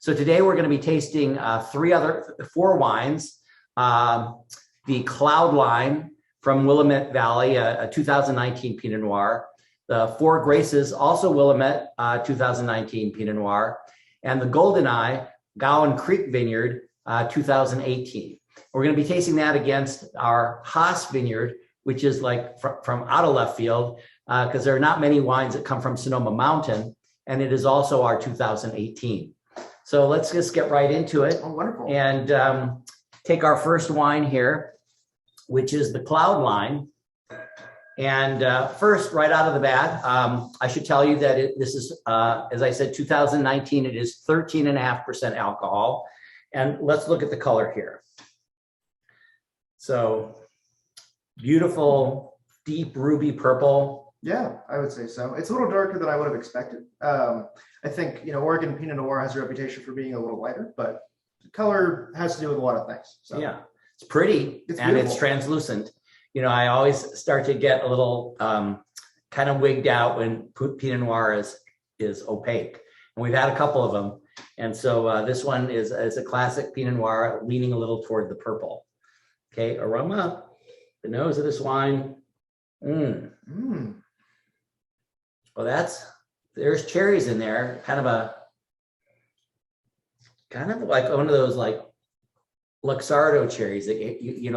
So today we're going to be tasting four wines. The Cloudline from Willamette Valley, a 2019 Pinot Noir. The Four Graces, also Willamette 2019 Pinot Noir. And the Goldeneye, Gowan Creek Vineyard 2018. We're going to be tasting that against our Haas Vineyard, which is like from out of left field, because there are not many wines that come from Sonoma Mountain. And it is also our 2018. So let's just get right into it. Oh, wonderful. And take our first wine here, which is the Cloudline. And first, right out of the bat, I should tell you that this is, as I said, 2019. It is 13.5% alcohol. And let's look at the color here. So beautiful, deep ruby purple. Yeah, I would say so. It's a little darker than I would have expected. I think, Oregon Pinot Noir has a reputation for being a little lighter, but the color has to do with a lot of things. So. Yeah, it's pretty and it's translucent. I always start to get a little kind of wigged out when Pinot Noir is opaque. And we've had a couple of them. And so this one is a classic Pinot Noir leaning a little toward the purple. Okay, aroma, the nose of this wine. Well, there's cherries in there, kind of like one of those like Luxardo cherries that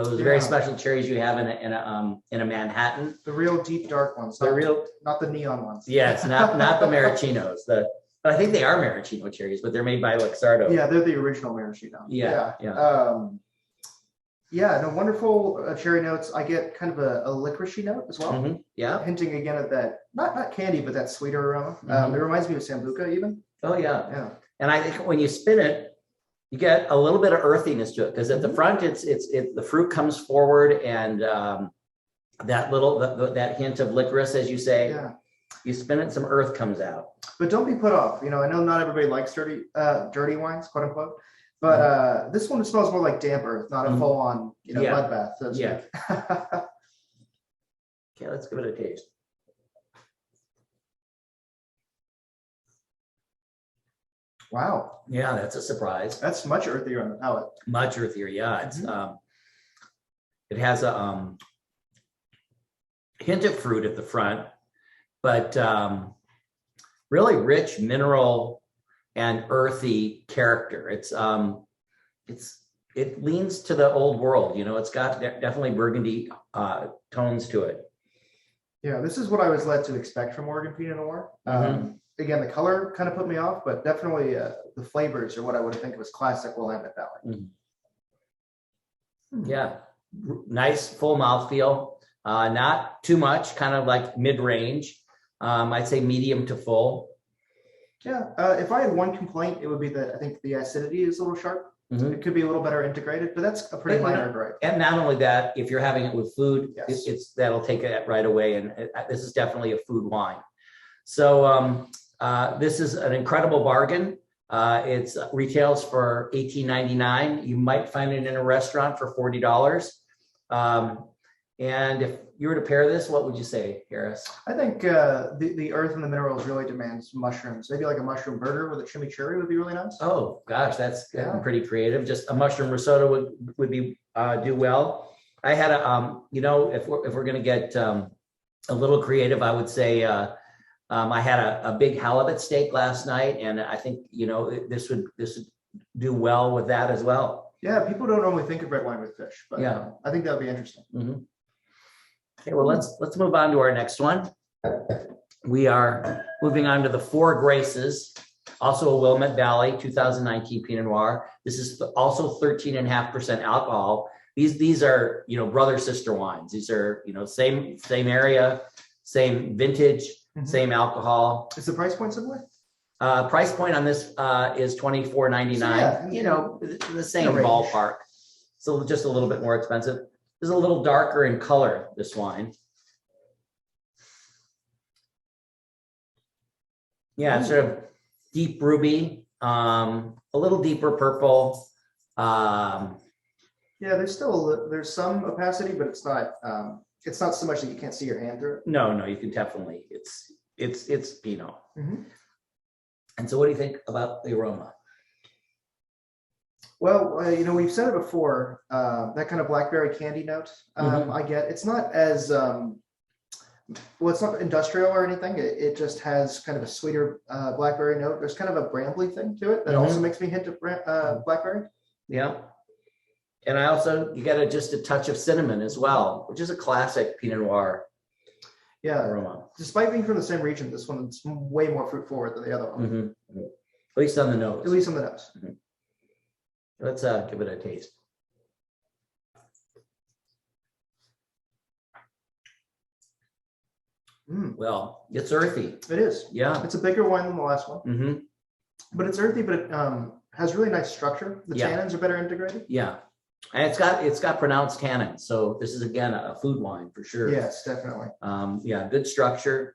those very special cherries you have in a Manhattan. The real deep dark ones, not the neon ones. Yes, not the Maracchinos. But I think they are Maraschino cherries, but they're made by Luxardo. Yeah, they're the original Maraschino. Yeah. No, wonderful cherry notes. I get kind of a licoricey note as well. Mm-hmm. Yeah. Hinting again at that, not candy, but that sweeter aroma. It reminds me of Sambuca even. Oh, yeah. Yeah. And I think when you spin it, you get a little bit of earthiness to it because at the front, the fruit comes forward and that hint of licorice, as you say. Yeah. You spin it, some earth comes out. But don't be put off. I know not everybody likes dirty wines, quote unquote. But this one smells more like damp earth, not a full-on, bloodbath. So yeah. Okay, let's give it a taste. Wow. Yeah, that's a surprise. That's much earthier on the palate. Much earthier, yeah. It's it has a hint of fruit at the front, but really rich mineral and earthy character. It leans to the old world. It's got definitely burgundy tones to it. Yeah, this is what I was led to expect from Oregon Pinot Noir. Again, the color kind of put me off, but definitely the flavors are what I would think was classic Willamette Valley. Yeah, nice full mouthfeel. Not too much, kind of like mid-range. I'd say medium to full. Yeah, if I had one complaint, it would be that I think the acidity is a little sharp. It could be a little better integrated, but that's a pretty minor gripe. And not only that, if you're having it with food, yes. That'll take it right away. And this is definitely a food wine. So this is an incredible bargain. It retails for $18.99. You might find it in a restaurant for $40. And if you were to pair this, what would you say, Harris? I think the earth and the minerals really demands mushrooms. Maybe like a mushroom burger with a chimichurri would be really nice. Oh gosh, that's pretty creative. Just a mushroom risotto would be do well. I had if we're going to get a little creative, I would say I had a big halibut steak last night, and I think this would do well with that as well. Yeah, people don't normally think of red wine with fish, but I think that would be interesting. Okay, well, let's move on to our next one. We are moving on to the Four Graces, also a Willamette Valley 2019 Pinot Noir. This is also 13.5% alcohol. These are brother sister wines. These are same area, same vintage, same alcohol. Is the price point similar? Price point on this is $24.99. The same ballpark. So just a little bit more expensive. This is a little darker in color, this wine. Yeah, it's sort of deep ruby, a little deeper purple. Yeah, there's some opacity, but it's not so much that you can't see your hand through it. No, you can definitely. It's Pinot. And so, what do you think about the aroma? Well, we've said it before, that kind of blackberry candy note I get. It's not as, it's not industrial or anything. It just has kind of a sweeter blackberry note. There's kind of a brambly thing to it that also makes me hint at blackberry. Yeah. And you get just a touch of cinnamon as well, which is a classic Pinot Noir. Yeah. Aroma. Despite being from the same region, this one's way more fruit forward than the other one. At least on the nose. At least on the nose. Let's give it a taste. Well, it's earthy. It is. Yeah. It's a bigger wine than the last one. But it's earthy, but it has really nice structure. The tannins are better integrated. Yeah. And it's got pronounced tannins. So this is, again, a food wine for sure. Yes, definitely. Yeah, good structure.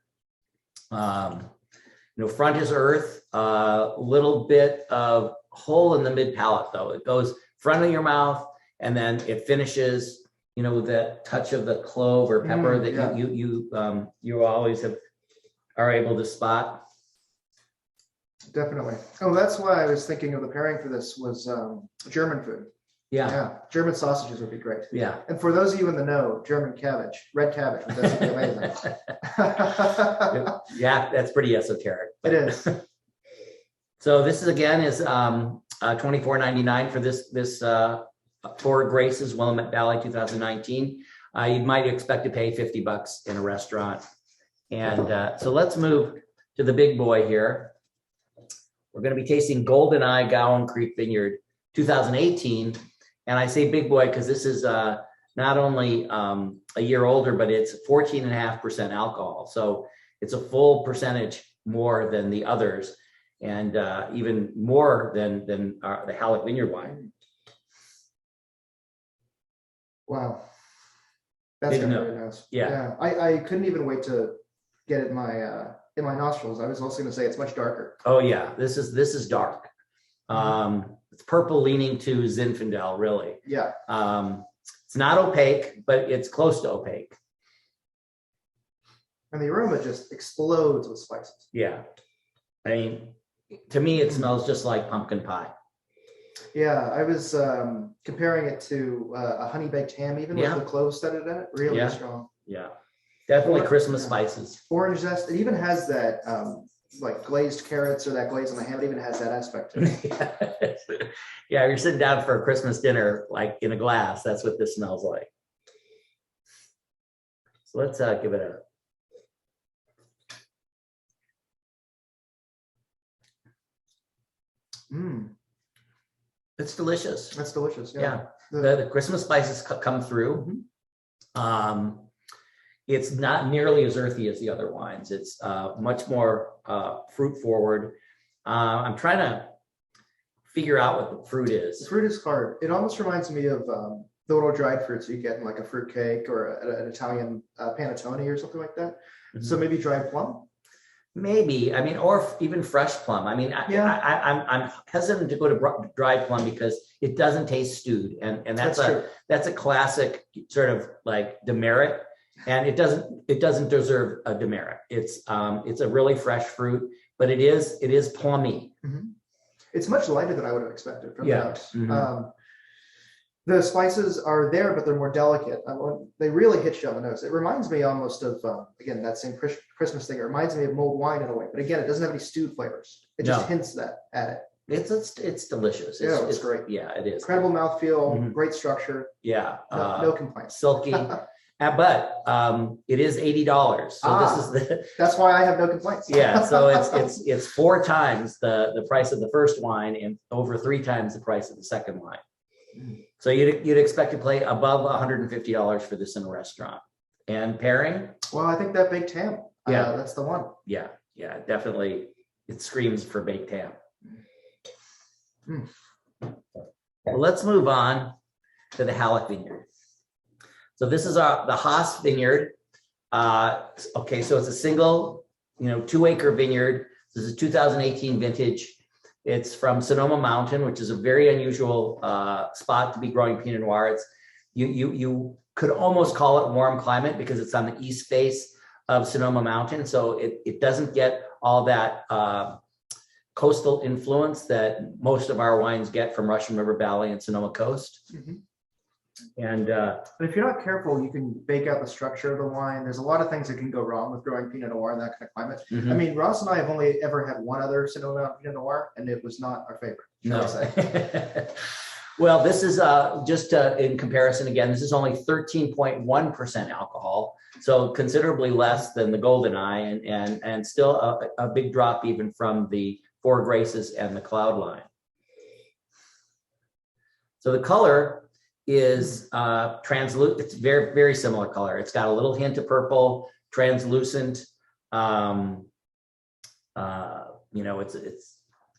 Front is earth, a little bit of hole in the mid palate though. It goes front of your mouth and then it finishes, that touch of the clove or pepper that you always are able to spot. Definitely. Oh, that's why I was thinking of the pairing for this was German food. Yeah. German sausages would be great. Yeah. And for those of you in the know, German cabbage, red cabbage, would be amazing. Yeah, that's pretty esoteric. It is. So this is $24.99 for this Four Graces Willamette Valley 2019. You might expect to pay $50 in a restaurant. And so let's move to the big boy here. We're going to be tasting Goldeneye Gowan Creek Vineyard 2018. And I say big boy because this is not only a year older, but it's 14.5% alcohol. So it's a full percentage more than the others, and even more than the Halleck Vineyard wine. Wow. That's really nice. Yeah. I couldn't even wait to get it in my nostrils. I was also going to say it's much darker. Oh yeah, this is dark. It's purple leaning to Zinfandel, really. Yeah. It's not opaque, but it's close to opaque. And the aroma just explodes with spices. Yeah. I mean, to me, it smells just like pumpkin pie. Yeah, I was comparing it to a honey baked ham, even with the cloves studded in it. Really strong. Yeah. Definitely Christmas spices. Orange zest. It even has that like glazed carrots or that glaze on the ham. It even has that aspect to it. Yeah, you're sitting down for a Christmas dinner, like in a glass. That's what this smells like. So let's give it a. It's delicious. That's delicious. Yeah. The Christmas spices come through. It's not nearly as earthy as the other wines. It's much more fruit forward. I'm trying to figure out what the fruit is. The fruit is hard. It almost reminds me of the little dried fruits you get in like a fruit cake or an Italian panettone or something like that. So maybe dried plum. Maybe, I mean, or even fresh plum. I mean, I'm hesitant to go to dried plum because it doesn't taste stewed, and that's a classic sort of like demerit, and it doesn't deserve a demerit. It's a really fresh fruit, but it is plummy. It's much lighter than I would have expected from the notes. The spices are there, but they're more delicate. They really hit you on the nose. It reminds me almost of, again, that same Christmas thing. It reminds me of mulled wine in a way. But again, it doesn't have any stewed flavors. It just hints at it. It's delicious. It's great. Yeah, it is. Incredible mouthfeel, great structure. Yeah. No complaints. Silky. But it is $80. So this is that's why I have no complaints. Yeah. So it's 4 times the price of the first wine and over 3 times the price of the second wine. So you'd expect to pay above $150 for this in a restaurant. And pairing? Well, I think that baked ham. That's the one. Yeah, definitely. It screams for baked ham. Well, let's move on to the Halleck Vineyard. So this is the Haas Vineyard. Okay, so it's a single, 2-acre vineyard. This is 2018 vintage. It's from Sonoma Mountain, which is a very unusual spot to be growing Pinot Noir. It's you could almost call it warm climate because it's on the east face of Sonoma Mountain, so it doesn't get all that coastal influence that most of our wines get from Russian River Valley and Sonoma Coast. Mhm. And But if you're not careful, you can bake out the structure of the wine. There's a lot of things that can go wrong with growing Pinot Noir in that kind of climate. Mhm. I mean, Ross and I have only ever had one other Sonoma Mountain Pinot Noir, and it was not our favorite. Shall I say. Well, this is just in comparison, again, this is only 13.1% alcohol, so considerably less than the Goldeneye, and still a big drop even from the Four Graces and the Cloudline. So the color is translucent. It's very, very similar color. It's got a little hint of purple, translucent. You know, it's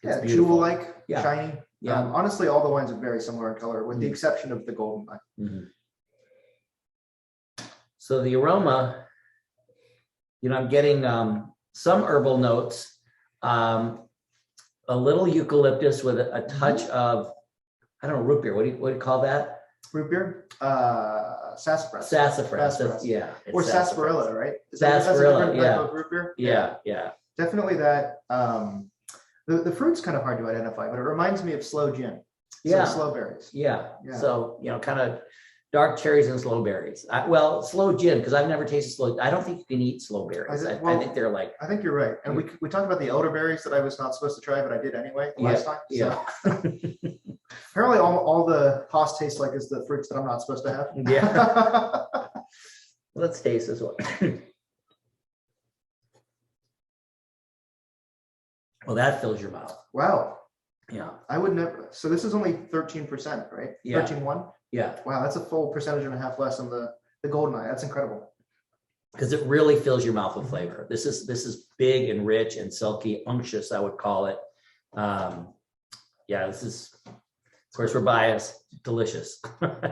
beautiful. Jewel-like, Yeah. shiny. Yeah. Honestly, all the wines are very similar in color, with the exception of the Goldeneye. Mhm. So the aroma, you know, I'm getting some herbal notes, a little eucalyptus with a touch of, I don't know, root beer. What do you call that? Root beer, sassafras. Sassafras. Sassafras. Yeah. Or it's sarsaparilla, right? That's Sarsaparilla, a different type yeah. of root beer. Yeah. Definitely that. The fruit's kind of hard to identify, but it reminds me of sloe gin. Yeah. Slow berries. Yeah. Yeah. So, you know, kind of dark cherries and sloe berries. Well, sloe gin, because I've never tasted sloe. I don't think you can eat sloe berries. I think they're like. I think you're right. And we talked about the elderberries that I was not supposed to try, but I did anyway last time. Yeah. So. Apparently all the Haas tastes like is the fruits that I'm not supposed to have. Yeah. Let's taste this one. Well, that fills your mouth. Wow. Yeah. I would never. So this is only 13%, right? Yeah. 13.1. Yeah. Wow, that's a full percentage and a half less than the Goldeneye. That's incredible. Because it really fills your mouth with flavor. This is big and rich and silky, unctuous, I would call it. Yeah, this is, of course, we're biased. Delicious.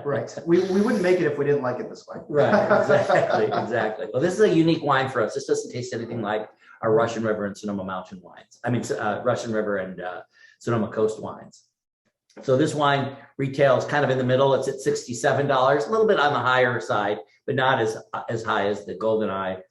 Right. We wouldn't make it if we didn't like it this way. Right. Exactly. Well, this is a unique wine for us. This doesn't taste anything like our Russian River and Sonoma Mountain wines. I mean, Russian River and Sonoma Coast wines. So this wine retails kind of in the middle. It's at $67, a little bit on the higher side, but not as high as the Goldeneye.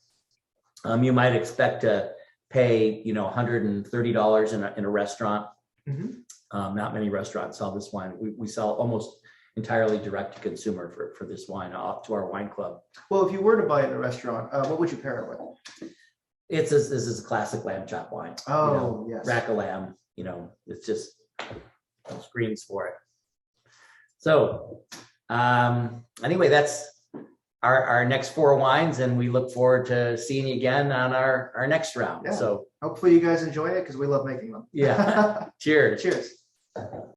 You might expect to pay, you know, $130 in a restaurant. Mhm. Not many restaurants sell this wine. We sell almost entirely direct to consumer for this wine to our wine club. Well, if you were to buy it in a restaurant, what would you pair it with? This is a classic lamb chop wine. Oh, you know, yes. Rack of lamb, you know, it's just screams for it. So anyway, that's our next four wines, and we look forward to seeing you again on our next round. Yeah. So hopefully you guys enjoy it because we love making them. yeah. Cheers. Cheers.